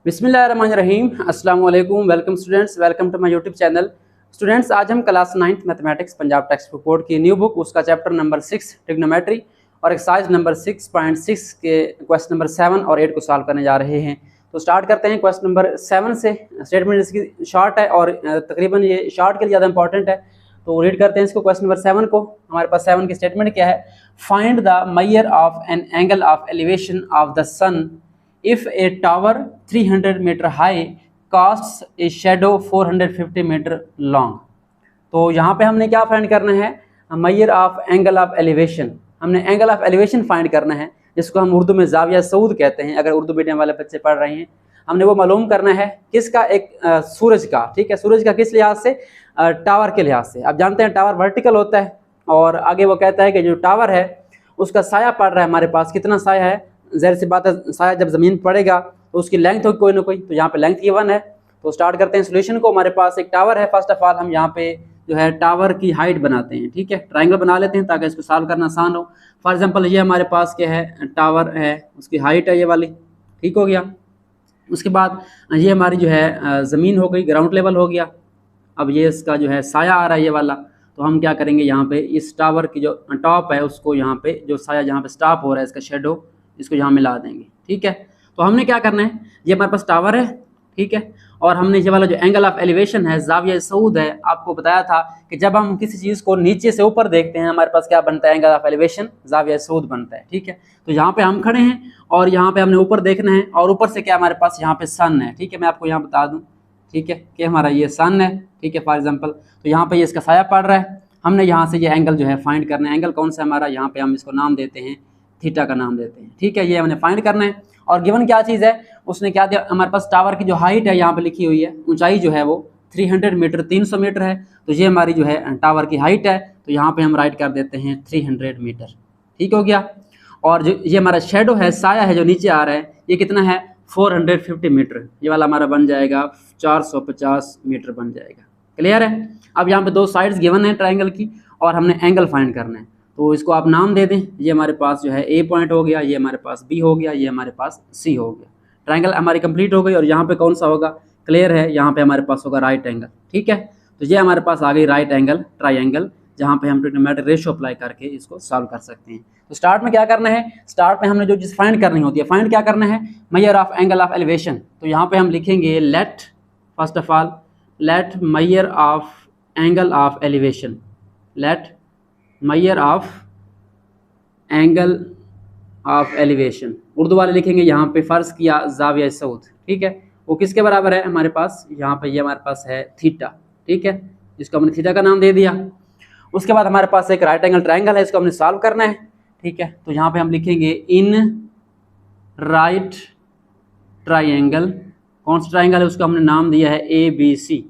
बिस्मिल्लाहिर्रहमानिर्रहीम। अस्सलाम वालेकुम। Welcome students, welcome to my YouTube channel. Students, आज हम class 9th mathematics Punjab textbook board की न्यू बुक उसका चैप्टर नंबर 6 ट्रिग्नोमेट्री और एक्सरसाइज नंबर 6.6 के क्वेश्चन नंबर 7 और 8 को सॉल्व करने जा रहे हैं। तो स्टार्ट करते हैं क्वेश्चन नंबर 7 से। स्टेटमेंट इसकी शॉर्ट है और तकरीबन ये शॉर्ट के लिए ज़्यादा इंपॉर्टेंट है, तो रीड करते हैं इसको। क्वेश्चन नंबर 7 को, हमारे पास 7 की स्टेटमेंट क्या है? Find the measure of an angle of elevation of the sun if a tower 300 meter high casts a shadow 450 meter long। तो यहाँ पे हमने क्या फाइंड करना है? Measure of angle of elevation. हमने एंगल ऑफ एलिवेशन फाइंड करना है, जिसको हम उर्दू में जाविया सऊद कहते हैं अगर उर्दू मीडियम वाले बच्चे पढ़ रहे हैं। हमने वो मालूम करना है किसका? एक सूरज का। ठीक है, सूरज का किस लिहाज से? टावर के लिहाज से। आप जानते हैं टावर वर्टिकल होता है और आगे वो कहता है कि जो टावर है उसका साया पड़ रहा है हमारे पास। कितना साया है? ज़ाहिर सी बात है, साया जब ज़मीन पड़ेगा तो उसकी लेंथ होगी कोई ना कोई, तो यहाँ पे लेंथ गिवन है। तो स्टार्ट करते हैं सोल्यूशन को। हमारे पास एक टावर है। फर्स्ट ऑफ ऑल हम यहाँ पे जो है टावर की हाइट बनाते हैं। ठीक है, ट्रायंगल बना लेते हैं ताकि इसको सॉल्व करना आसान हो। फॉर एग्जांपल ये हमारे पास क्या है? टावर है, उसकी हाइट है ये वाली। ठीक हो गया। उसके बाद ये हमारी जो है ज़मीन हो गई, ग्राउंड लेवल हो गया। अब ये इसका जो है साया आ रहा है ये वाला, तो हम क्या करेंगे? यहाँ पे इस टावर की जो टॉप है उसको यहाँ पे जो साया जहाँ पे स्टॉप हो रहा है इसका शेडो, इसको यहाँ मिला देंगे। ठीक है, तो हमने क्या करना है? ये हमारे पास टावर है, ठीक है, और हमने ये वाला जो एंगल ऑफ एलिवेशन है जाविया सऊद है, आपको बताया था कि जब हम किसी चीज़ को नीचे से ऊपर देखते हैं हमारे पास क्या बनता है? एंगल ऑफ एलिवेशन जाविया सऊद बनता है। ठीक है, तो यहाँ पे हम खड़े हैं और यहाँ पे हमने ऊपर देखना है और ऊपर से क्या हमारे पास यहाँ पे सन है। ठीक है, मैं आपको यहाँ बता दूँ, ठीक है, कि हमारा ये सन है। ठीक है, फॉर एग्जाम्पल तो यहाँ पे ये इसका साया पड़ रहा है। हमने यहाँ से ये एंगल जो है फाइंड करना है। एंगल कौन सा हमारा? यहाँ पे हम इसको नाम देते हैं थीटा का नाम देते हैं। ठीक है, ये हमने फाइंड करना है। और गिवन क्या चीज़ है? उसने क्या दिया हमारे पास? टावर की जो हाइट है यहाँ पे लिखी हुई है, ऊंचाई जो है वो 300 मीटर 300 मीटर है। तो ये हमारी जो है टावर की हाइट है, तो यहाँ पे हम राइट कर देते हैं 300 मीटर। ठीक हो गया। और जो ये हमारा शेडो है, साया है जो नीचे आ रहा है, ये कितना है? 450 मीटर। ये वाला हमारा बन जाएगा 450 मीटर बन जाएगा। क्लियर है? अब यहाँ पे दो साइड्स गिवन है ट्राइंगल की और हमने एंगल फाइंड करना है, तो इसको आप नाम दे दें। ये हमारे पास जो है ए पॉइंट हो गया, ये हमारे पास बी हो गया, ये हमारे पास सी हो गया। ट्रायंगल हमारी कंप्लीट हो गई। और यहाँ पे कौन सा होगा? क्लियर है, यहाँ पे हमारे पास होगा राइट एंगल। ठीक है, तो ये हमारे पास आ गई राइट एंगल ट्रायंगल, जहाँ पे हम ट्रिग्नोमेट्रिक रेशियो अप्लाई करके इसको सॉल्व कर सकते हैं। तो स्टार्ट में क्या करना है? स्टार्ट में हमने जो चीज़ फाइंड करनी होती है, फाइंड क्या करना है? Measure of angle of elevation. तो यहाँ पे हम लिखेंगे let, first of all let measure of angle of elevation, let measure of angle of elevation. Urdu वाले लिखेंगे यहाँ पे फ़र्ज़ किया जाविया सऊद। ठीक है, वो किसके बराबर है हमारे पास? यहाँ पे ये हमारे पास है थीटा। ठीक है, इसको हमने थीटा का नाम दे दिया। उसके बाद हमारे पास एक राइट एंगल ट्रायंगल है, इसको हमने सॉल्व करना है। ठीक है, तो यहाँ पे हम लिखेंगे इन राइट ट्रायंगल। कौन सा ट्रायंगल है? उसको हमने नाम दिया है A B C.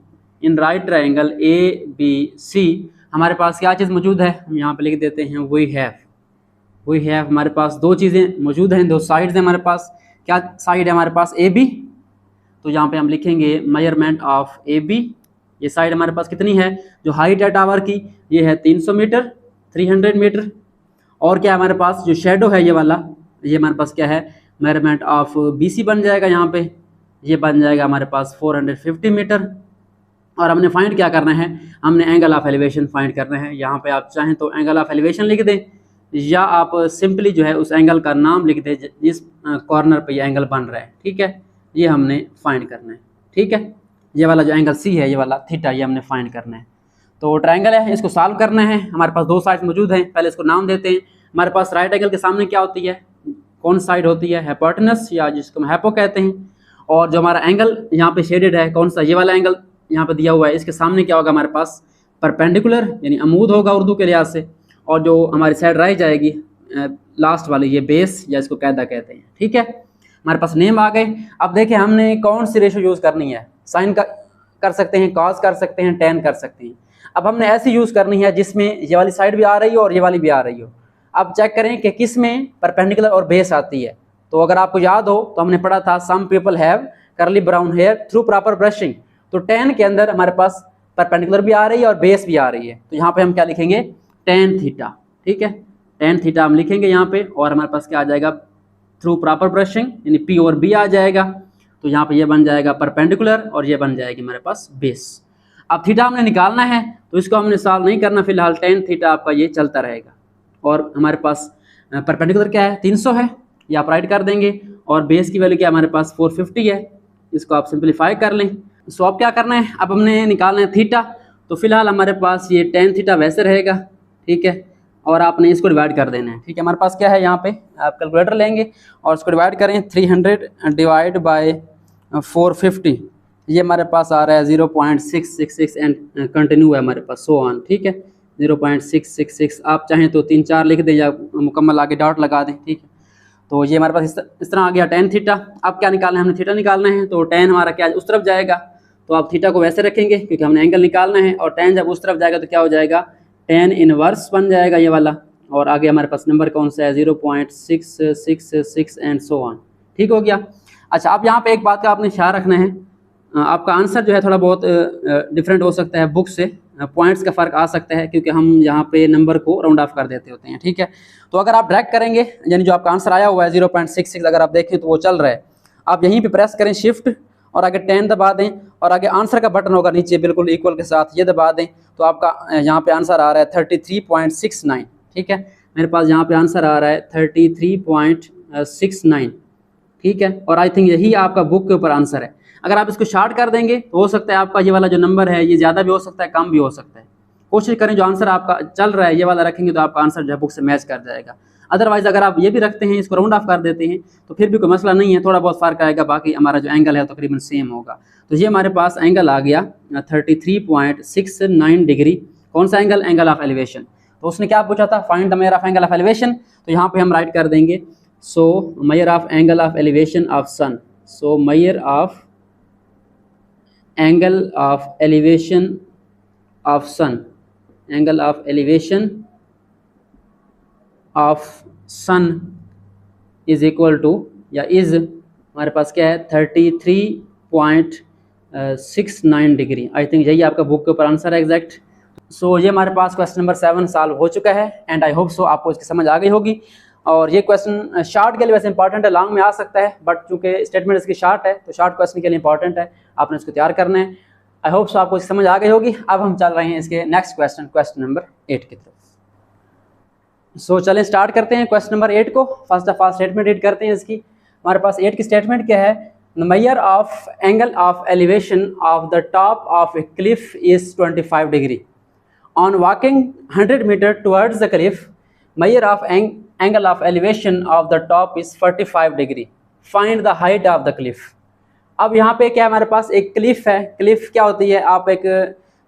In right triangle A B C हमारे पास क्या चीज़ मौजूद है? हम यहाँ पे लिख देते हैं वी हैव। हमारे पास दो चीज़ें मौजूद हैं, दो साइड्स हैं हमारे पास। क्या साइड है हमारे पास? A B. तो यहाँ पे हम लिखेंगे मेजरमेंट ऑफ ए बी। ये साइड हमारे पास कितनी है? जो हाइट है टावर की ये है 300 मीटर 300 मीटर। और क्या हमारे पास? जो शेडो है ये वाला, ये हमारे पास क्या है? मेजरमेंट ऑफ बी सी बन जाएगा। यहाँ पे ये बन जाएगा हमारे पास 450 मीटर। और हमने फाइंड क्या करना है? हमने एंगल ऑफ एलिवेशन फाइंड करना है। यहाँ पे आप चाहें तो एंगल ऑफ एलिवेशन लिख दें, या आप सिंपली जो है उस एंगल का नाम लिख दें जिस कॉर्नर पे ये एंगल बन रहा है। ठीक है, ये हमने फाइंड करना है। ठीक है, ये वाला जो एंगल सी है, ये वाला थीटा, ये हमने फाइंड करना है। तो ट्रायंगल है, इसको सॉल्व करना है। हमारे पास दो साइड मौजूद हैं, पहले इसको नाम देते हैं। हमारे पास राइट एंगल के सामने क्या होती है? कौन साइड होती है? हाइपोटेनस, या जिसको हम हाइपो कहते हैं। और जो हमारा एंगल यहाँ पे शेडेड है, कौन सा? ये वाला एंगल यहाँ पे दिया हुआ है। इसके सामने क्या होगा हमारे पास? परपेंडिकुलर, यानी अमूद होगा उर्दू के लिहाज से। और जो हमारी साइड रह जाएगी लास्ट वाली, ये बेस या इसको कैदा कहते हैं। ठीक है, हमारे पास नेम आ गए। अब देखिए हमने कौन सी रेशो यूज़ करनी है? साइन का कर सकते हैं, कॉस कर सकते हैं, टेन कर सकते हैं। अब हमने ऐसी यूज़ करनी है जिसमें ये वाली साइड भी आ रही हो और ये वाली भी आ रही हो। अब चेक करें कि किस में परपेंडिकुलर और बेस आती है। तो अगर आपको याद हो तो हमने पढ़ा था some people have curly brown hair through proper brushing. तो टेन के अंदर हमारे पास परपेंडिकुलर भी आ रही है और बेस भी आ रही है। तो यहाँ पे हम क्या लिखेंगे? Tan theta. ठीक है, टेन थीटा हम लिखेंगे यहाँ पे। और हमारे पास क्या आ जाएगा? थ्रू प्रॉपर ब्रशिंग, यानी पी और बी आ जाएगा। तो यहाँ पे ये बन जाएगा परपेंडिकुलर और ये बन जाएगी हमारे पास बेस। अब थीटा हमने निकालना है तो इसको हमने सॉल्व नहीं करना फिलहाल, टेन थीटा आपका ये चलता रहेगा। और हमारे पास परपेंडिकुलर क्या है 300 है, ये आप राइट कर देंगे, और बेस की वैल्यू क्या हमारे पास 450 है, इसको आप सिंप्लीफाई कर लें। सो अब क्या करना है, अब हमने निकालना है थीटा, तो फिलहाल हमारे पास ये टेन थीटा वैसे रहेगा, ठीक है, और आपने इसको डिवाइड कर देना है, ठीक है। हमारे पास क्या है, यहाँ पे आप कैलकुलेटर लेंगे और इसको डिवाइड करें, 300 डिवाइड बाय 450, ये हमारे पास आ रहा है 0.666 एंड कंटिन्यू है हमारे पास सो ऑन, ठीक है, 0.666। आप चाहें तो 3 4 लिख दें या मुकम्मल आगे डॉट लगा दें, ठीक है। तो ये हमारे पास इस तरह आ गया टेन थीटा। अब क्या निकालना है, हमने थीटा निकालना है, तो टेन हमारा क्या उस तरफ जाएगा, तो आप थीटा को वैसे रखेंगे क्योंकि हमने एंगल निकालना है, और टेन जब उस तरफ जाएगा तो क्या हो जाएगा, टेन इनवर्स बन जाएगा ये वाला, और आगे हमारे पास नंबर कौन सा है 0.666 एंड सो ऑन, ठीक हो गया। अच्छा, अब यहाँ पे एक बात का आपने ख्याल रखना है, आपका आंसर जो है थोड़ा बहुत डिफरेंट हो सकता है बुक से, पॉइंट्स का फ़र्क आ सकता है क्योंकि हम यहाँ पे नंबर को राउंड ऑफ कर देते होते हैं, ठीक है। तो अगर आप डायरेक्ट करेंगे, यानी जो आपका आंसर आया हुआ है 0.66, अगर आप देखें तो वो चल रहा है, आप यहीं पे प्रेस करें शिफ्ट और आगे 10 दबा दें, और आगे आंसर का बटन होगा नीचे बिल्कुल इक्वल के साथ, ये दबा दें, तो आपका यहाँ पे आंसर आ रहा है 33.69, ठीक है। मेरे पास यहाँ पे आंसर आ रहा है 33.69, ठीक है, और आई थिंक यही आपका बुक के ऊपर आंसर है। अगर आप इसको शार्ट कर देंगे तो हो सकता है आपका ये वाला जो नंबर है ये ज़्यादा भी हो सकता है, कम भी हो सकता है। कोशिश करें जो आंसर आपका चल रहा है ये वाला रखेंगे तो आपका आंसर जो है बुक से मैच कर जाएगा। अदरवाइज़ अगर आप ये भी रखते हैं, इसको राउंड ऑफ कर देते हैं, तो फिर भी कोई मसला नहीं है, थोड़ा बहुत फ़र्क आएगा, बाकी हमारा जो एंगल है तकरीबन सेम होगा। तो ये हमारे पास एंगल आ गया 33.69 डिग्री। कौन सा एंगल, एंगल ऑफ एलिवेशन। तो उसने क्या पूछा था, find the measure of angle of elevation, तो यहाँ पे हम राइट कर देंगे so measure of angle of elevation of sun, so measure of angle of elevation of sun, angle of elevation of sun is equal to, या is हमारे पास क्या है 33.69 डिग्री। आई थिंक यही आपका बुक के ऊपर आंसर है एग्जैक्ट। सो ये हमारे पास क्वेश्चन नंबर 7 सॉल्व हो चुका है, एंड आई होप सो आपको इसकी समझ आ गई होगी। और ये क्वेश्चन शॉर्ट के लिए वैसे इंपॉर्टेंट है, लॉन्ग में आ सकता है, बट चूंकि स्टेटमेंट इसकी शॉर्ट है तो शॉर्ट क्वेश्चन के लिए इंपॉर्टेंट है, आपने इसको तैयार करना है। आई होप सो आपको इसकी समझ आ गई होगी। अब हम चल रहे हैं इसके नेक्स्ट क्वेश्चन, क्वेश्चन नंबर 8 की तरफ। सो चलें स्टार्ट करते हैं क्वेश्चन नंबर 8 को। First of all statement read करते हैं इसकी। हमारे पास 8 की स्टेटमेंट क्या है, the measure of angle of elevation of the top of a cliff is 25 degree. On walking 100 metre towards the cliff, measure of angle of elevation of the top is 45 degree. Find the height of the cliff. अब यहाँ पे क्या हमारे पास एक Cliff है। Cliff क्या होती है, आप एक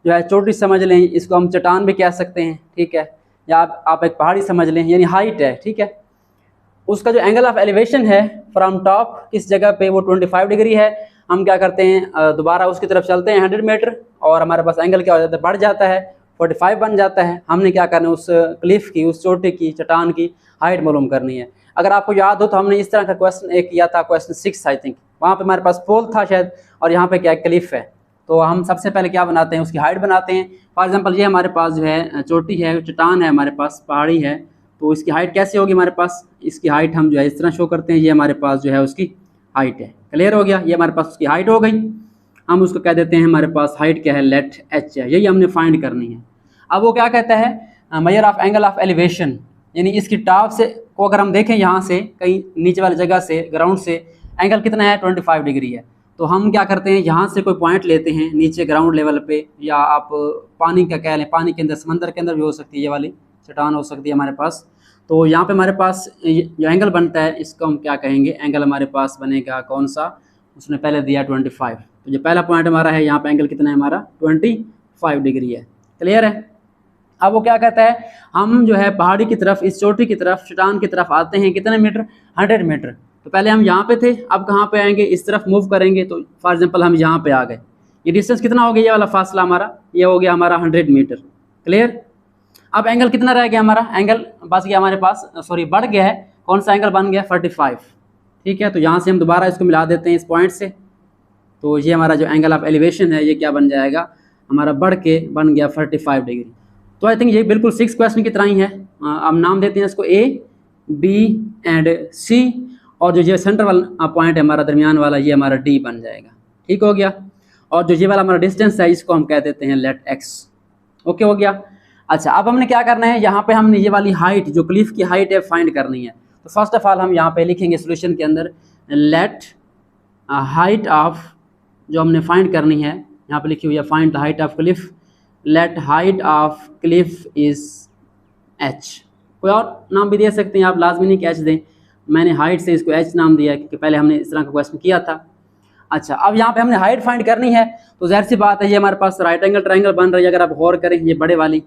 जो है चोटी समझ लें, इसको हम चट्टान भी कह सकते हैं, ठीक है, या आप एक पहाड़ी समझ लें, यानी हाइट है, ठीक है। उसका जो एंगल ऑफ एलिवेशन है फ्रॉम टॉप इस जगह पे वो 25 डिग्री है। हम क्या करते हैं, दोबारा उसकी तरफ चलते हैं 100 मीटर, और हमारे पास एंगल क्या हो जाता है, बढ़ जाता है, 45 बन जाता है। हमने क्या करना है, उस क्लिफ की, उस चोटी की, चट्टान की हाइट मालूम करनी है। अगर आपको याद हो तो हमने इस तरह का क्वेश्चन एक किया था, क्वेश्चन 6 आई थिंक, वहाँ पे हमारे पास पोल था शायद, और यहाँ पे क्या क्लिफ है। तो हम सबसे पहले क्या बनाते हैं, उसकी हाइट बनाते हैं। फॉर एग्जांपल ये हमारे पास जो है चोटी है, चट्टान है, हमारे पास पहाड़ी है, तो इसकी हाइट कैसे होगी हमारे पास, इसकी हाइट हम जो है इस तरह शो करते हैं, ये हमारे पास जो है उसकी हाइट है। क्लियर हो गया, ये हमारे पास उसकी हाइट हो गई। हम उसको कह देते हैं हमारे पास हाइट क्या है, लेट एच है, यही हमने फाइंड करनी है। अब वो क्या कहता है, measure of angle of elevation, यानी इसकी टॉप से को अगर हम देखें यहाँ से कहीं नीचे वाली जगह से, ग्राउंड से, एंगल कितना है 25 डिग्री है। तो हम क्या करते हैं, यहाँ से कोई पॉइंट लेते हैं नीचे ग्राउंड लेवल पे, या आप पानी का कह लें, पानी के अंदर, समंदर के अंदर भी हो सकती है, ये वाली चट्टान हो सकती है हमारे पास। तो यहाँ पे हमारे पास जो एंगल बनता है इसको हम क्या कहेंगे, एंगल हमारे पास बनेगा कौन सा, उसने पहले दिया 25। तो जो पहला पॉइंट हमारा है यहाँ पे एंगल कितना है हमारा 25 डिग्री है। क्लियर है। अब वो क्या कहता है, हम जो है पहाड़ी की तरफ, इस चोटी की तरफ, चट्टान की तरफ आते हैं कितने मीटर, 100 मीटर। तो पहले हम यहाँ पे थे, अब कहाँ पे आएंगे, इस तरफ मूव करेंगे। तो फॉर एग्जांपल हम यहाँ पे आ गए, ये डिस्टेंस कितना हो गया, ये वाला फासला हमारा, ये हो गया हमारा 100 मीटर। क्लियर। अब एंगल कितना रह गया हमारा, एंगल बच गया हमारे पास, सॉरी बढ़ गया है, कौन सा एंगल बन गया 45, ठीक है। तो यहाँ से हम दोबारा इसको मिला देते हैं इस पॉइंट से, तो ये हमारा जो एंगल ऑफ एलिवेशन है ये क्या बन जाएगा हमारा, बढ़ के बन गया 45 डिग्री। तो आई थिंक ये बिल्कुल 6 क्वेश्चन की तरह ही है। अब नाम देते हैं इसको A, B एंड C, और जो ये सेंटर वाला पॉइंट है हमारा दरमियान वाला, ये हमारा डी बन जाएगा। ठीक हो गया। और जो ये वाला हमारा डिस्टेंस है इसको हम कह देते हैं लेट एक्स। ओके हो गया। अच्छा, अब हमने क्या करना है, यहाँ पे हमने ये वाली हाइट, जो क्लिफ की हाइट है, फाइंड करनी है। तो फर्स्ट ऑफ ऑल हम यहाँ पे लिखेंगे सोल्यूशन के अंदर लेट हाइट ऑफ, जो हमने फाइंड करनी है यहाँ पे लिखी हुई है find the height of Cliff, let height of Cliff is H. कोई और नाम भी दे सकते हैं आप, लाजमी नहीं कि एच दें। मैंने हाइट से इसको एच नाम दिया क्योंकि पहले हमने इस तरह का क्वेश्चन किया था। अच्छा, अब यहाँ पे हमने हाइट फाइंड करनी है, तो जाहिर सी बात है ये हमारे पास राइट एंगल ट्रायंगल बन रही है। अगर आप गौर करें ये बड़े वाली,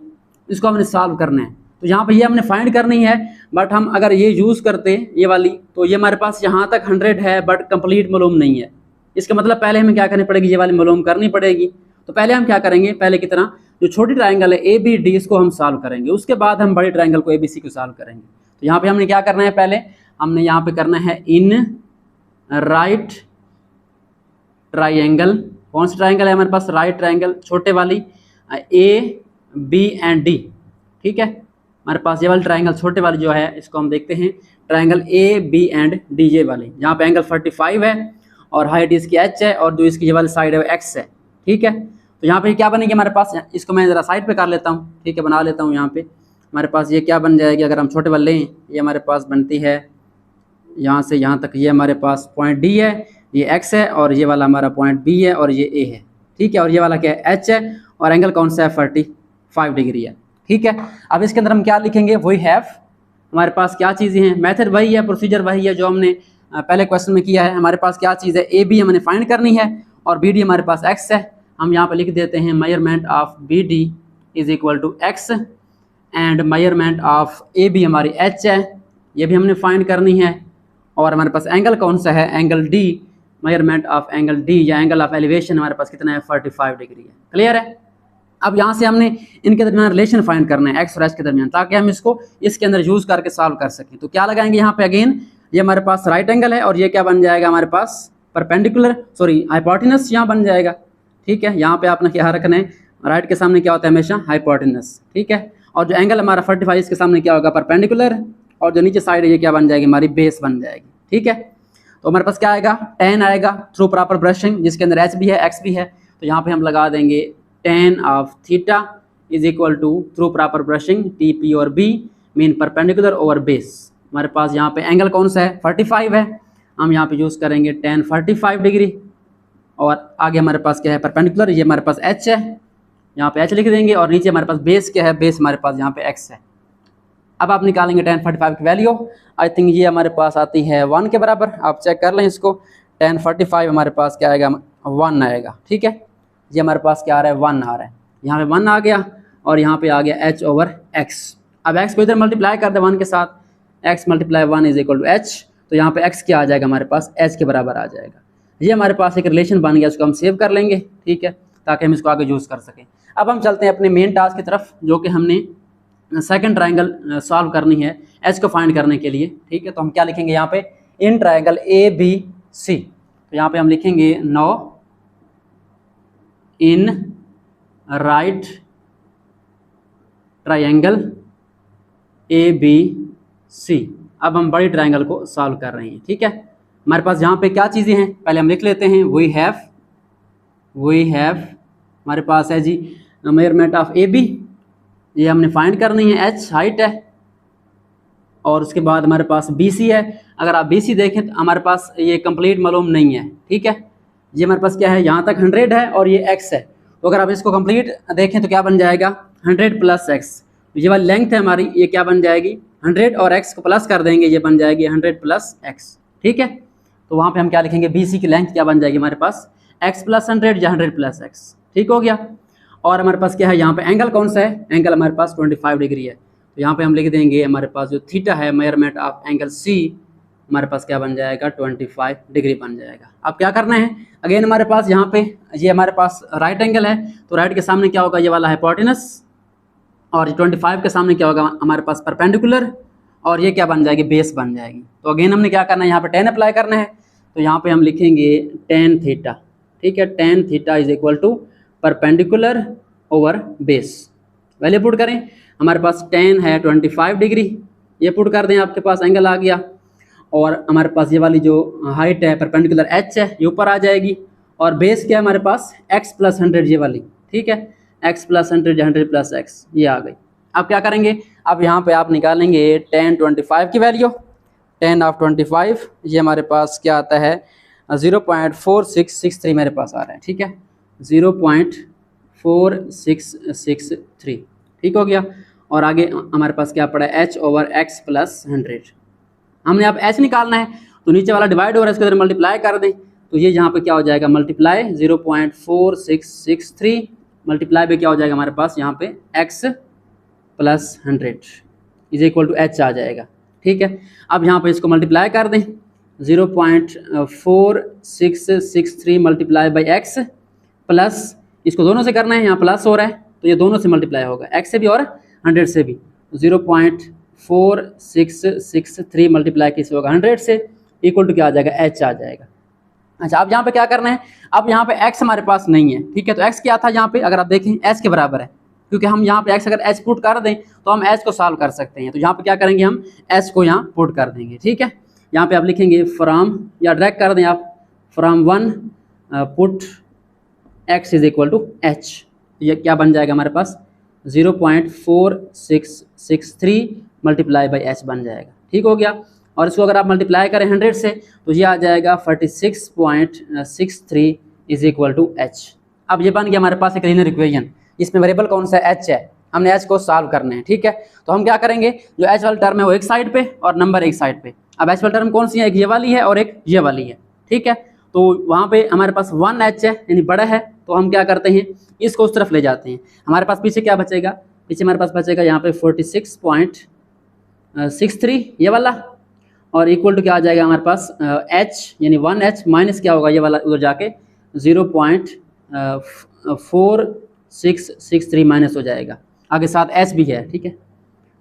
इसको हमने सॉल्व करना है। तो यहाँ पे ये हमने फाइंड करनी है, बट हम अगर ये यूज़ करते ये वाली, तो ये हमारे पास यहाँ तक 100 है बट कंप्लीट मालूम नहीं है। इसका मतलब पहले हमें क्या करनी पड़ेगी, ये वाली मालूम करनी पड़ेगी। तो पहले हम क्या करेंगे, पहले की तरह जो छोटी ट्रायंगल है ए बी डी, इसको हम सॉल्व करेंगे, उसके बाद हम बड़ी ट्रायंगल को ए बी सी को सॉल्व करेंगे। तो यहाँ पे हमने क्या करना है, पहले हमने यहाँ पे करना है इन राइट ट्रायंगल। कौन सी ट्रायंगल है हमारे पास, राइट ट्रायंगल, छोटे वाली ए बी एंड डी। ठीक है, हमारे पास ये वाली ट्रायंगल छोटे वाली जो है, इसको हम देखते हैं triangle A B and D, ये वाली, जहाँ पे एंगल 45 है और हाइट इसकी एच है और जो इसकी ये वाली साइड है वो एक्स है। ठीक है, तो यहाँ पे क्या बनेगी हमारे पास, इसको मैं ज़रा साइड पे कर लेता हूँ। ठीक है, बना लेता हूँ। यहाँ पे हमारे पास ये क्या बन जाएगी, अगर हम छोटे वाले लें, ये हमारे पास बनती है यहाँ से यहाँ तक, ये हमारे पास पॉइंट डी है, ये एक्स है, और ये वाला हमारा पॉइंट बी है और ये ए है। ठीक है, और ये वाला क्या है, एच है, और एंगल कौन सा है, 45 डिग्री है। ठीक है, अब इसके अंदर हम क्या लिखेंगे, वी हैव, हमारे पास क्या चीज़ें हैं, मेथड वही है, प्रोसीजर वही है जो हमने पहले क्वेश्चन में किया है। हमारे पास क्या चीज़ है, ए बी हमने फाइंड करनी है और बी डी हमारे पास एक्स है। हम यहाँ पे लिख देते हैं measurement of B D is equal to x and measurement of A B हमारी एच है, ये भी हमने फाइंड करनी है। और हमारे पास एंगल कौन सा है, angle D, measurement of angle D या एंगल ऑफ एलिवेशन हमारे पास कितना है, 45 डिग्री है। क्लियर है। अब यहाँ से हमने इनके दरमियान रिलेशन फाइंड करना है, एक्स और एच के दरमियान, ताकि हम इसको इसके अंदर यूज़ करके सॉल्व कर सकें। तो क्या लगाएंगे यहाँ पे, अगेन ये हमारे पास राइट एंगल है और ये क्या बन जाएगा हमारे पास, परपेंडिकुलर, सॉरी हाइपोटेनस यहाँ बन जाएगा। ठीक है, यहाँ पे आपने क्या रखना है, राइट के सामने क्या होता है हमेशा, हाइपोटेनस। ठीक है, और जो एंगल हमारा 45 इसके सामने क्या होगा, परपेंडिकुलर, और जो नीचे साइड है ये क्या बन जाएगी, हमारी बेस बन जाएगी। ठीक है, तो हमारे पास क्या आएगा, tan आएगा थ्रू प्रॉपर ब्रशिंग, जिसके अंदर एच भी है एक्स भी है। तो यहाँ पे हम लगा देंगे tan of theta is equal to through proper brushing T P और B mean perpendicular over base. हमारे पास यहाँ पे एंगल कौन सा है, 45 है, हम यहाँ पे यूज़ करेंगे tan 45 डिग्री, और आगे हमारे पास क्या है, परपेंडिकुलर, ये हमारे पास h है, यहाँ पे h लिख देंगे, और नीचे हमारे पास बेस क्या है, बेस हमारे पास यहाँ पे x है। अब आप निकालेंगे tan 45 की वैल्यू, आई थिंक ये हमारे पास आती है 1 के बराबर। आप चेक कर लें इसको, tan 45 हमारे पास क्या आएगा, 1 आएगा। ठीक है, ये हमारे पास क्या आ रहा है, 1 आ रहा है, यहाँ पे 1 आ गया और यहाँ पे आ गया h ओवर x। अब x को इधर मल्टीप्लाई कर दे 1 के साथ, x multiply 1 is equal to h, तो यहाँ पे x क्या आ जाएगा हमारे पास, h के बराबर आ जाएगा। ये हमारे पास एक रिलेशन बन गया, इसको हम सेव कर लेंगे। ठीक है, ताकि हम इसको आगे यूज़ कर सकें। अब हम चलते हैं अपने मेन टास्क की तरफ, जो कि हमने सेकंड ट्रायंगल सॉल्व करनी है एच को फाइंड करने के लिए। ठीक है, तो हम क्या लिखेंगे यहाँ पे, इन ट्रायंगल ए बी सी, तो यहाँ पे हम लिखेंगे now in right triangle A B C. अब हम बड़ी ट्रायंगल को सॉल्व कर रहे हैं। ठीक है, हमारे पास यहाँ पे क्या चीज़ें हैं, पहले हम लिख लेते हैं, वी हैव हमारे पास है जी मेजरमेंट ऑफ ए बी, ये हमने फाइंड करनी है, एच हाइट है, और उसके बाद हमारे पास बी सी है। अगर आप बी सी देखें तो हमारे पास ये कंप्लीट मालूम नहीं है। ठीक है, ये हमारे पास क्या है, यहाँ तक 100 है और ये एक्स है। तो अगर आप इसको कंप्लीट देखें तो क्या बन जाएगा, 100 प्लस एक्स, ये वाली लेंथ है हमारी, ये क्या बन जाएगी, 100 और एक्स को प्लस कर देंगे, ये बन जाएगी 100 प्लस एक्स। ठीक है, तो वहाँ पे हम क्या लिखेंगे, बी सी की लेंथ क्या बन जाएगी हमारे पास, एक्स प्लस 100 या 100 प्लस एक्स। ठीक हो गया, और हमारे पास क्या है, यहाँ पे एंगल कौन सा है, एंगल हमारे पास 25 डिग्री है। तो यहाँ पे हम लिख देंगे हमारे पास जो थीटा है, मेजरमेंट ऑफ एंगल सी, हमारे पास क्या बन जाएगा, 25 डिग्री बन जाएगा। अब क्या करना है, अगेन हमारे पास यहाँ पे ये हमारे पास राइट एंगल है, तो राइट के सामने क्या होगा, ये वाला हाइपोटेनस, और 25 के सामने क्या होगा हमारे पास, परपेंडिकुलर, और ये क्या बन जाएगी, बेस बन जाएगी। तो अगेन हमने क्या करना है, यहाँ पे tan अप्लाई करना है, तो यहाँ पे हम लिखेंगे tan थीटा। ठीक है, tan theta is equal to perpendicular over base. Value put करें, हमारे पास tan है 25 डिग्री, ये पुट कर दें, आपके पास एंगल आ गया, और हमारे पास ये वाली जो हाइट है परपेंडिकुलर h है ये ऊपर आ जाएगी, और बेस क्या है हमारे पास x प्लस 100 ये वाली, ठीक है, x प्लस 100 100 प्लस x ये आ गई। अब क्या करेंगे, अब यहाँ पे आप निकालेंगे tan 25 की वैल्यू, tan ऑफ 25 ये हमारे पास क्या आता है 0.4663 मेरे पास आ रहा है, ठीक है, 0.4663, ठीक हो गया। और आगे हमारे पास क्या पड़ा है h ओवर x प्लस 100। हमने अब h निकालना है तो नीचे वाला डिवाइड हो रहा है इसके अंदर मल्टीप्लाई कर दें, तो ये यहाँ पे क्या हो जाएगा मल्टीप्लाई 0.4663 मल्टीप्लाई पे क्या हो जाएगा हमारे पास यहाँ पे x plus 100 is equal to h आ जाएगा, ठीक है। अब यहाँ पे इसको मल्टीप्लाई कर दें 0.4663 मल्टीप्लाई बाई x प्लस, इसको दोनों से करना है, यहाँ प्लस हो रहा है तो ये दोनों से मल्टीप्लाई होगा, x से भी और 100 से भी। 0.4663 मल्टीप्लाई किससे होगा 100 से, इक्वल टू क्या आ जाएगा h आ जाएगा। अच्छा, अब यहाँ पे क्या करना है, अब यहाँ पे x हमारे पास नहीं है, ठीक है, तो x क्या था यहाँ पे अगर आप देखें h के बराबर है, क्योंकि हम यहाँ पे x अगर h पुट कर दें तो हम h को सॉल्व कर सकते हैं, तो यहाँ पे क्या करेंगे हम h को यहाँ पुट कर देंगे, ठीक है। यहाँ पे आप लिखेंगे फ्रॉम, या डायरेक्ट कर दें आप from 1 put x is equal to h, ये क्या बन जाएगा हमारे पास 0.4663 मल्टीप्लाई बाई h बन जाएगा, ठीक हो गया। और इसको अगर आप मल्टीप्लाई करें 100 से तो ये आ जाएगा 46.63 इज इक्वल टू h। अब ये बन गया हमारे पास एक लीनियर इक्वेशन, इसमें वेरिएबल कौन सा h है, हमने h को सॉल्व करना है, ठीक है। तो हम क्या करेंगे, जो h वाली टर्म है वो एक साइड पे और नंबर एक साइड पे। अब h वाली टर्म कौन सी है, एक ये वाली है और एक ये वाली है, ठीक है। तो वहाँ पे हमारे पास 1h है यानी बड़ा है, तो हम क्या करते हैं इसको उस तरफ ले जाते हैं, हमारे पास पीछे क्या बचेगा, पीछे हमारे पास बचेगा यहाँ पे 46.63 ये वाला, और इक्वल टू क्या आ जाएगा हमारे पास h यानी 1h माइनस क्या होगा ये वाला उधर जाके 0.4663 माइनस हो जाएगा, आगे साथ h भी है, ठीक है।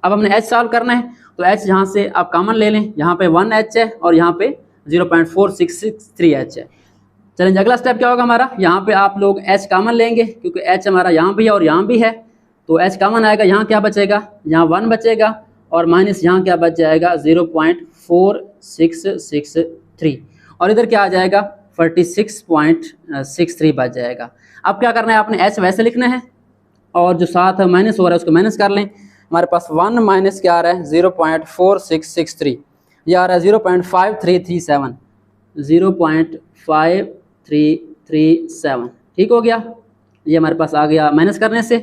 अब हमने h सॉल्व करना है तो h यहाँ से आप कॉमन ले लें, यहाँ पे 1h है और यहाँ पे 0.4663h है। चलेंगे अगला स्टेप क्या होगा हमारा, यहाँ पे आप लोग h कॉमन लेंगे क्योंकि h हमारा यहाँ भी है और यहाँ भी है, तो h कॉमन आएगा, यहाँ क्या बचेगा, यहाँ 1 बचेगा और माइनस यहाँ क्या बच जाएगा 0.4663 और इधर क्या आ जाएगा 46.63 बच जाएगा। अब क्या करना है, आपने h वैसे लिखना है और जो साथ माइनस हो रहा है उसको माइनस कर लें। हमारे पास 1 माइनस क्या आ रहा है 0.4663, ये आ रहा है 0.5337, 0.5337, ठीक हो गया। ये हमारे पास आ गया माइनस करने से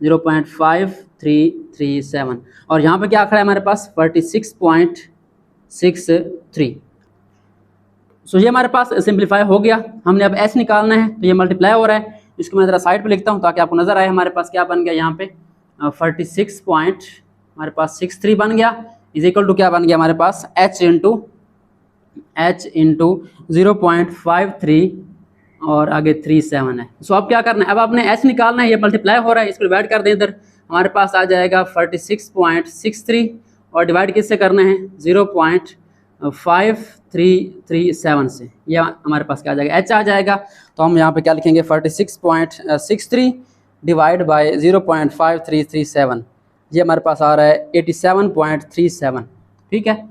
0.5337 और यहाँ पे क्या खड़ा है हमारे पास 46.63। सो ये हमारे पास सिंप्लीफाई हो गया। हमने अब h निकालना है तो ये मल्टीप्लाई हो रहा है, इसको मैं ज़रा साइड पे लिखता हूँ ताकि आपको नज़र आए। हमारे पास क्या बन गया यहाँ पे 46.63 बन गया इज इक्वल टू क्या बन गया हमारे पास h इंटू 0.53 और आगे 37 है। सो अब क्या करना है, अब आपने h निकालना है, ये मल्टीप्लाई हो रहा है, इसको डिवाइड कर दें इधर, हमारे पास आ जाएगा 46.63 और डिवाइड किससे करना है 0.5337 से, ये हमारे पास क्या आ जाएगा h आ जाएगा। तो हम यहाँ पे क्या लिखेंगे 46.63 डिवाइड बाय 0.5337, ये हमारे पास आ रहा है 87.37, ठीक है।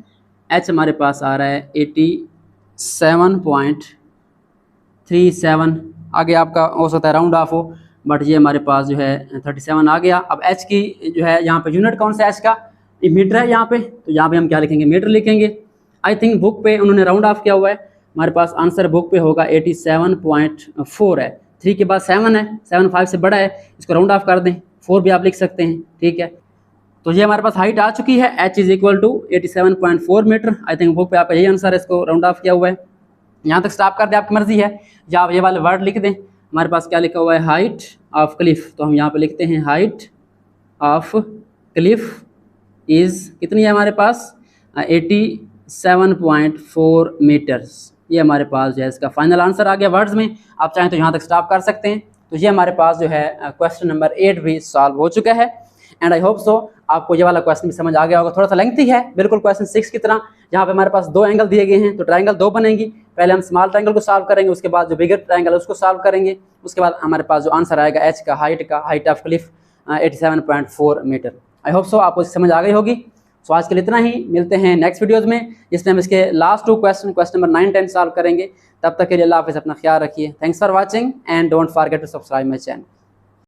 h हमारे पास आ रहा है 87.37, आगे आपका हो सकता है राउंड ऑफ हो बट ये हमारे पास जो है 37 आ गया। अब h की जो है यहाँ पे यूनिट कौन सा h का, मीटर है यहाँ पे, तो यहाँ पे हम क्या लिखेंगे मीटर लिखेंगे। आई थिंक बुक पे उन्होंने राउंड ऑफ किया हुआ है, हमारे पास आंसर बुक पे होगा 87.4 है, 3 के बाद 7 है, 7 5 से बड़ा है, इसको राउंड ऑफ कर दें, 4 भी आप लिख सकते हैं, ठीक है। तो ये हमारे पास हाइट आ चुकी है h is equal to 87.4 metre. I think book पे आपका यही आंसर है, इसको राउंड ऑफ किया हुआ है। यहाँ तक स्टॉप कर दें, आपकी मर्जी है, या आप ये वाले वर्ड लिख दें। हमारे पास क्या लिखा हुआ है हाइट ऑफ क्लिफ, तो हम यहाँ पे लिखते हैं हाइट ऑफ क्लिफ इज़ कितनी है हमारे पास 87.4 मीटर्स। ये हमारे पास जो है इसका फाइनल आंसर आ गया वर्ड्स में। आप चाहें तो यहाँ तक स्टॉप कर सकते हैं। तो ये हमारे पास जो है क्वेश्चन नंबर 8 भी सॉल्व हो चुका है एंड आई होप सो आपको ये वाला क्वेश्चन भी समझ आ गया होगा। थोड़ा सा लेंथी है, बिल्कुल क्वेश्चन 6 की तरह, जहाँ पे हमारे पास 2 एंगल दिए गए हैं तो ट्रायंगल 2 बनेंगी। पहले हम स्मॉल ट्रायंगल को सॉल्व करेंगे, उसके बाद जो बिगर ट्रायंगल है उसको सॉल्व करेंगे, उसके बाद हमारे पास जो आंसर आएगा h का height of cliff 87.4 metre. I hope so आपको समझ आ गई होगी। सो आज के लिए इतना ही, मिलते हैं नेक्स्ट वीडियोज़ में जिसमें हम इसके लास्ट 2 क्वेश्चन नंबर 9, 10 सॉल्व करेंगे। तब तक के लिए अल्लाह हाफिज़, अपना ख्याल रखिए। Thanks for watching and don't forget to subscribe my channel.